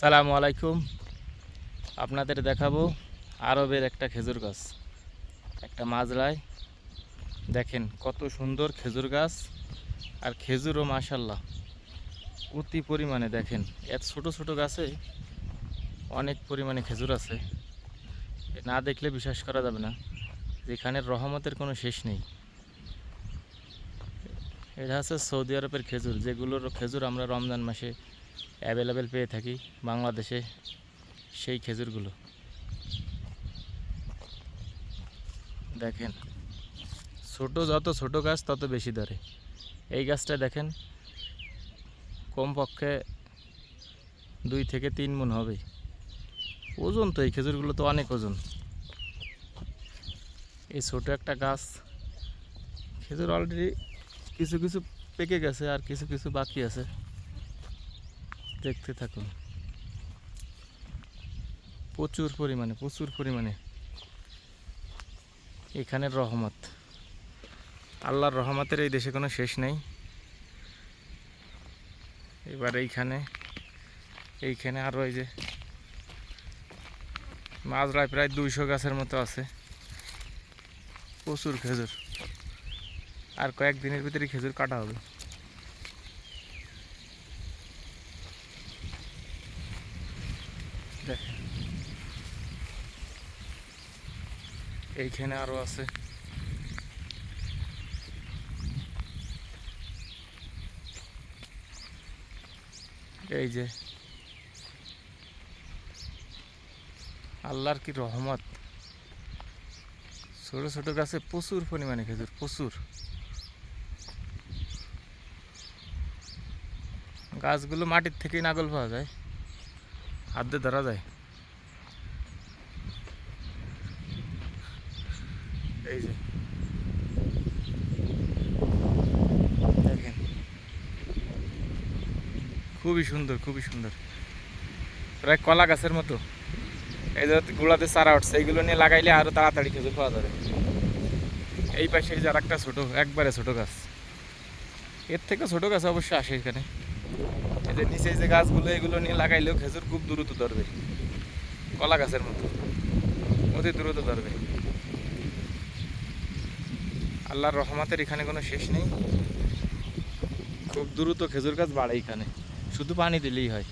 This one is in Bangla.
আসসালামু আলাইকুম। আপনাদের দেখাবো আরবের একটা খেজুর গাছ, একটা মাজরায়। দেখেন কত সুন্দর খেজুর গাছ, আর খেজুরও মাশাল্লাহ অতি পরিমাণে। দেখেন এত ছোট ছোট গাছে অনেক পরিমাণে খেজুর আছে, না দেখলে বিশ্বাস করা যাবে না যেখানে রহমতের কোনো শেষ নেই। এটা হচ্ছে সৌদি আরবের খেজুর, যেগুলোর খেজুর আমরা রমজান মাসে অ্যাভেলেবেল পেয়ে থাকি বাংলাদেশে, সেই খেজুরগুলো দেখেন। যত ছোট গাছ তত বেশি ধরে। এই গাছটা দেখেন কমপক্ষে 2 থেকে 3 মণ হবে ওজন। তো এই খেজুরগুলো তো অনেক ওজন। এই ছোট একটা গাছ খেজুর অলরেডি কিছু কিছু পেকে গেছে, আর কিছু কিছু বাকি আছে। দেখতে থাকুন। প্রচুর পরিমাণে এখানের রহমত, আল্লাহর রহমতের এই দেশে কোনো শেষ নেই। এবার এইখানে আরও এই যে মাজরায় প্রায় 200 গাছের মতো আছে। প্রচুর খেজুর, আর কয়েকদিনের ভিতরে খেজুর কাটা হবে। দেখেন এইখানে আরও আছে। এই যে আল্লাহর কি রহমত, ছোট ছোট গাছে প্রচুর পরিমাণে খেজুর, প্রচুর। গাছগুলো মাটির থেকেই নাগল পাওয়া যায়, হাত দিয়ে ধরা যায়। এই যে দেখেন খুবই সুন্দর, প্রায় কলা গাছের মতো। এই যে গুলাতে চারা উঠছে, এইগুলো নিয়ে লাগাইলে আরো তাড়াতাড়ি খেজুর পাওয়া যাবে। এই পাশে যে আর একটা একবারে ছোট গাছ, এর থেকে ছোট গাছ অবশ্যই আসে এখানে। এই যে নিচে যে গাছগুলো, এগুলো নিয়ে লাগাইলেও খেজুর খুব দ্রুত ধরবে, কলা গাছের মতো অতি দ্রুত ধরবে। আল্লাহর রহমতের এখানে কোনো শেষ নেই। খুব দ্রুত খেজুর গাছ বাড়ে এখানে, শুধু পানি দিলেই হয়।